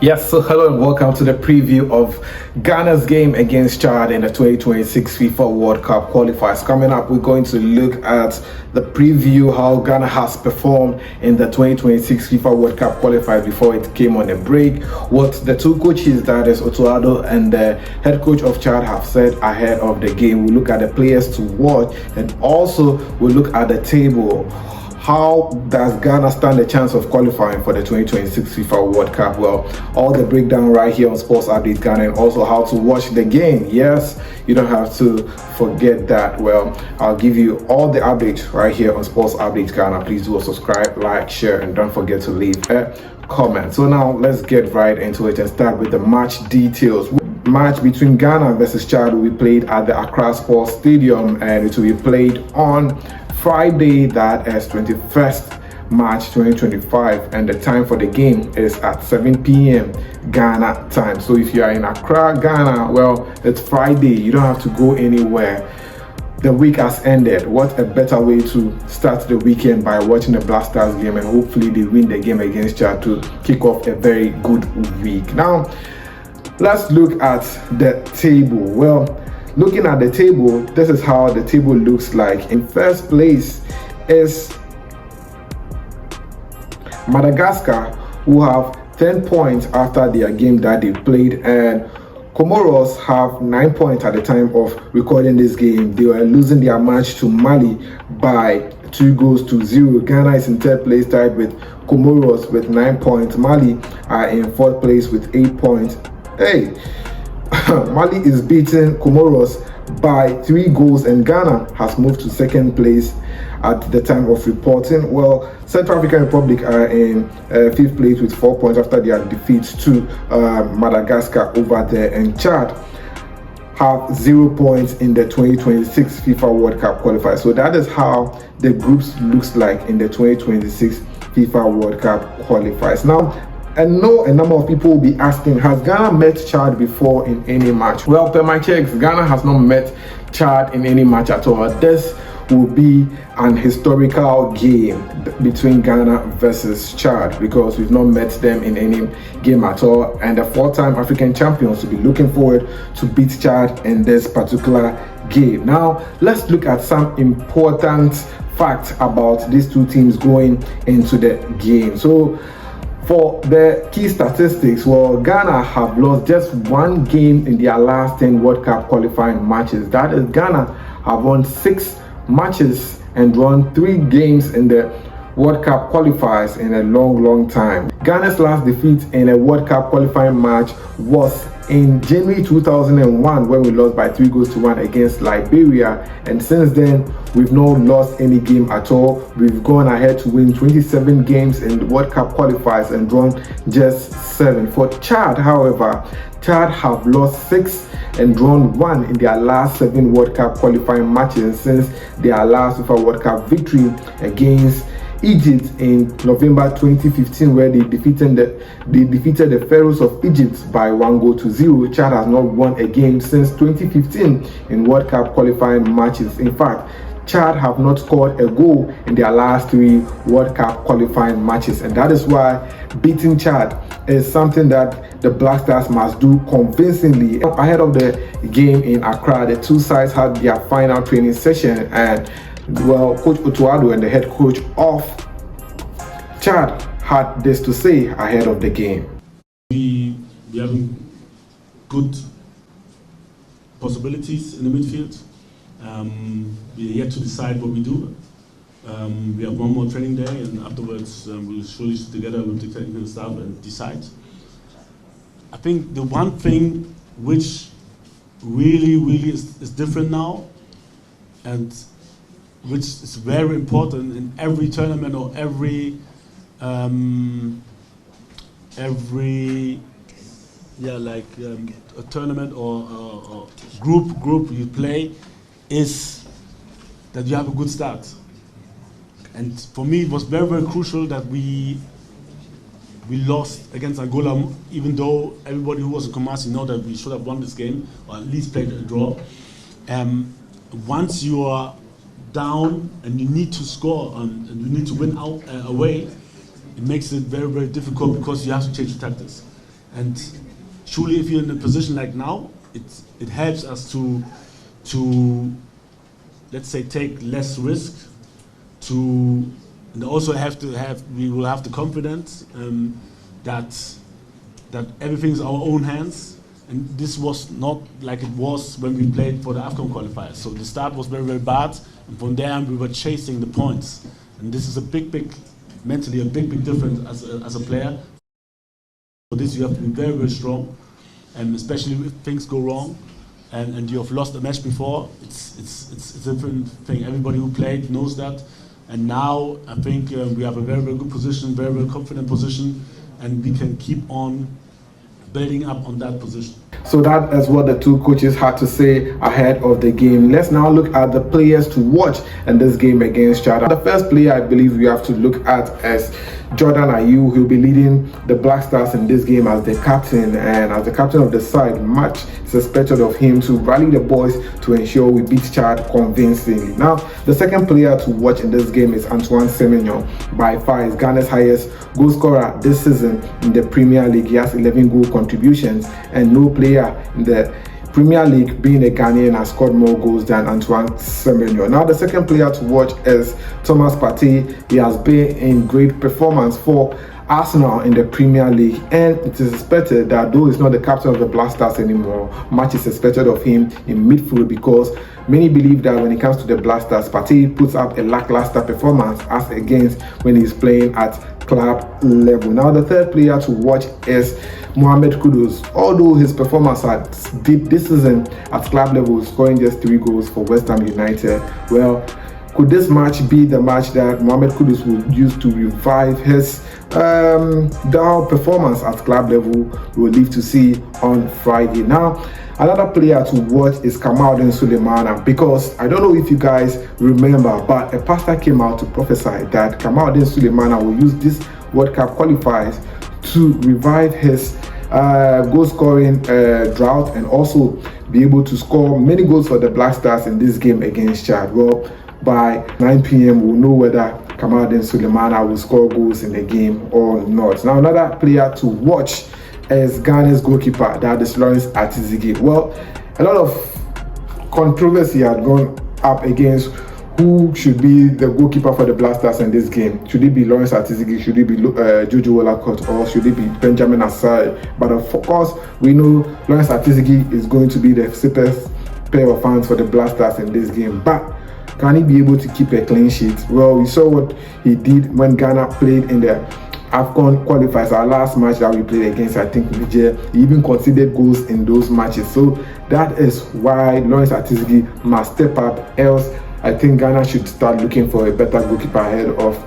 Yes, so hello and welcome to the preview of Ghana's game against Chad in the 2026 FIFA World Cup Qualifiers. Coming up, we're going to look at the preview how Ghana has performed in the 2026 FIFA World Cup Qualifiers before it came on a break. What the two coaches, that is Otuado and the head coach of Chad, have said ahead of the game. We'll look at the players to watch and also we'll look at the table. How does Ghana stand a chance of qualifying for the 2026 FIFA World Cup? Well, all the breakdown right here on Sports Update Ghana, and also how to watch the game. Yes, you don't have to forget that. Well, I'll give you all the updates right here on Sports Update Ghana. Please do subscribe, like, share, and don't forget to leave a comment. So now let's get right into it and start with the match details. Match between Ghana versus Chad will be played at the Accra Sports Stadium, and it will be played on Friday, that is 21st March 2025, and the time for the game is at 7 p.m. Ghana time. So if you are in Accra, Ghana, well, it's Friday. You don't have to go anywhere. The week has ended. What a better way to start the weekend by watching the Black Stars game, and hopefully they win the game against Chad to kick off a very good week. Now, let's look at the table. Well, looking at the table, this is how the table looks like. In first place is Madagascar, who have 10 points after their game that they played, and Comoros have 9 points at the time of recording this game. They were losing their match to Mali by 2-0. Ghana is in third place, tied with Comoros with 9 points. Mali are in fourth place with 8 points. Hey, Mali is beating Comoros by 3 goals, and Ghana has moved to second place at the time of reporting. Well, Central African Republic are in fifth place with 4 points after their defeat to Madagascar over there, and Chad have 0 points in the 2026 FIFA World Cup qualifier. So that is how the groups looks like in the 2026 FIFA World Cup qualifiers. Now, I know a number of people will be asking, has Ghana met Chad before in any match? Well, per my checks, Ghana has not met Chad in any match at all. This will be an historical game between Ghana versus Chad, because we've not met them in any game at all, and the 4-time African champions will be looking forward to beat Chad in this particular game. Now, let's look at some important facts about these two teams going into the game. So, for the key statistics, well, Ghana have lost just 1 game in their last 10 World Cup qualifying matches. That is, Ghana have won 6 matches and won 3 games in the World Cup qualifiers in a long time. Ghana's last defeat in a World Cup qualifying match was in January 2001, when we lost by 3-1 against Liberia, and since then we've not lost any game at all. We've gone ahead to win 27 games in the World Cup qualifiers and drawn just 7. For Chad, however, Chad have lost 6 and drawn 1 in their last 7 World Cup qualifying matches since their last FIFA World Cup victory against Egypt in November 2015, where they defeated the Pharaohs of Egypt by 1-0. Chad has not won a game since 2015 in World Cup qualifying matches. In fact, Chad have not scored a goal in their last 3 World Cup qualifying matches, and that is why beating Chad is something that the Black Stars must do convincingly. Ahead of the game in Accra, the two sides had their final training session, and well, Coach Otuado and the head coach of Chad had this to say ahead of the game. We having good possibilities in the midfield. We are yet to decide what we do. We have one more training day, and afterwards we'll surely sit together with the technical staff and decide. I think the one thing which really is different now, and which is very important in every tournament or every a tournament or group you play, is that you have a good start. And for me, it was very crucial that we lost against Angola, even though everybody who was in Kumasi know that we should have won this game, or at least played a draw. Once you are down and you need to score and you need to win out away, it makes it very difficult, because you have to change the tactics. And surely, if you're in a position like now, it helps us to let's say take less risk, and also we will have the confidence that everything's our own hands. And this was not like it was when we played for the AFCON qualifiers. So the start was very, very bad, and from there we were chasing the points. And this is mentally a big difference as a player. For this you have to be very, very strong, and especially if things go wrong, and you have lost a match before, it's a different thing. Everybody who played knows that. And now I think we have a very, very good position, very, very confident position, and we can keep on building up on that position. So that is what the two coaches had to say ahead of the game. Let's now look at the players to watch in this game against Chad. The first player I believe we have to look at is Jordan Ayew, who will be leading the Black Stars in this game as the captain, and as the captain of the side, much is expected of him to rally the boys to ensure we beat Chad convincingly. Now, the second player to watch in this game is Antoine Semenyo. By far is Ghana's highest goal scorer this season in the Premier League. He has 11 goal contributions, and no player in the Premier League being a Ghanaian has scored more goals than Antoine Semenyo. Now, the second player to watch is Thomas Partey. He has been in great performance for Arsenal in the Premier League, and it is expected that though he's not the captain of the Black Stars anymore, much is expected of him in midfield, because many believe that when it comes to the Black Stars, Partey puts up a lackluster performance as against when he's playing at club level. Now, the third player to watch is Mohamed Kudus. Although his performance did this season at club level, scoring just 3 goals for West Ham United, well, could this match be the match that Mohamed Kudus will use to revive his down performance at club level? We'll live to see on Friday. Now, another player to watch is Kamaldeen Sulemana, because I don't know if you guys remember, but a pastor came out to prophesy that Kamaldeen Sulemana will use this World Cup qualifiers to revive his goal scoring drought, and also be able to score many goals for the Black Stars in this game against Chad. Well, by 9 p.m. we'll know whether Kamaldeen Sulemana will score goals in the game or not. Now, another player to watch is Ghana's goalkeeper, that is Lawrence Atizigi. Well, a lot of controversy had gone up against who should be the goalkeeper for the Black Stars in this game. Should it be Lawrence Atizigi? Should it be Jojo Olakot? Or should it be Benjamin Asare? But of course, we know Lawrence Atizigi is going to be the safest pair of hands for the Black Stars in this game. But can he be able to keep a clean sheet? Well, we saw what he did when Ghana played in the AFCON qualifiers, our last match that we played against, I think, Niger. He even conceded goals in those matches. So that is why Lawrence Atizigi must step up, else I think Ghana should start looking for a better goalkeeper ahead of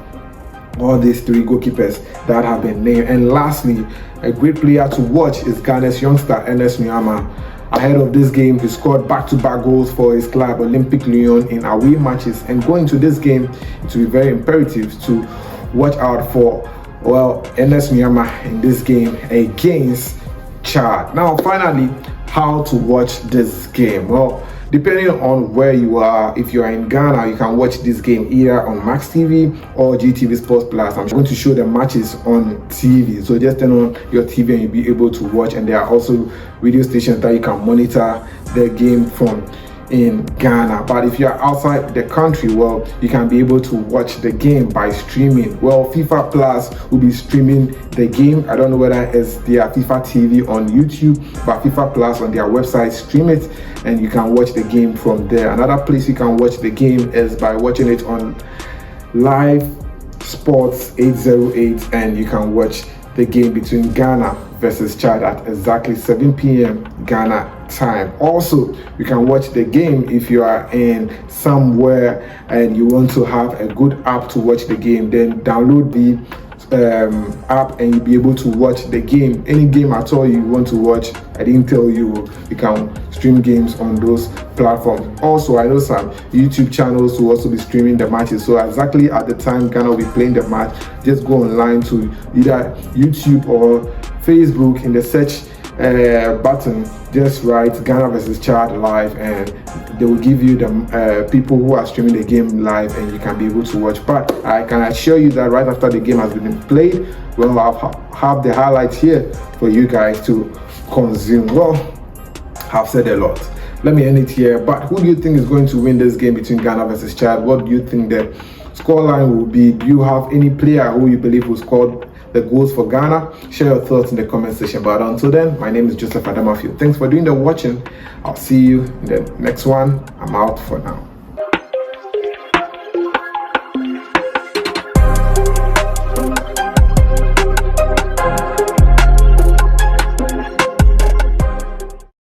all these 3 goalkeepers that have been named. And lastly, a great player to watch is Ghana's youngster, Ernest Nuama. Ahead of this game, he scored back-to-back goals for his club, Olympic Lyon, in away matches. And going to this game, it will be very imperative to watch out for, well, Ernest Nuama in this game against Chad. Now, finally, how to watch this game? Well, depending on where you are, if you are in Ghana, you can watch this game either on Max TV or GTV Sports Plus. I'm going to show the matches on TV, so just turn on your TV and you'll be able to watch. And there are also radio stations that you can monitor the game from in Ghana. But if you are outside the country, well, you can be able to watch the game by streaming. Well, FIFA Plus will be streaming the game. I don't know whether it's their FIFA TV on YouTube, but FIFA Plus on their website stream it, and you can watch the game from there. Another place you can watch the game is by watching it on Live Sports 808, and you can watch the game between Ghana versus Chad at exactly 7 p.m. Ghana time. Also, you can watch the game if you are in somewhere and you want to have a good app to watch the game. Then download the app and you'll be able to watch the game. Any game at all you want to watch, I didn't tell you, you can stream games on those platforms. Also, I know some YouTube channels will also be streaming the matches, so exactly at the time Ghana will be playing the match, just go online to either YouTube or Facebook in the search button, just write Ghana versus Chad live, and they will give you the people who are streaming the game live, and you can be able to watch. But I can assure you that right after the game has been played, we'll have the highlights here for you guys to consume. Well, I've said a lot. Let me end it here. But who do you think is going to win this game between Ghana versus Chad? What do you think the scoreline will be? Do you have any player who you believe will score the goals for Ghana? Share your thoughts in the comment section. But until then, my name is Joseph Adamafield. Thanks for doing the watching. I'll see you in the next one. I'm out for now.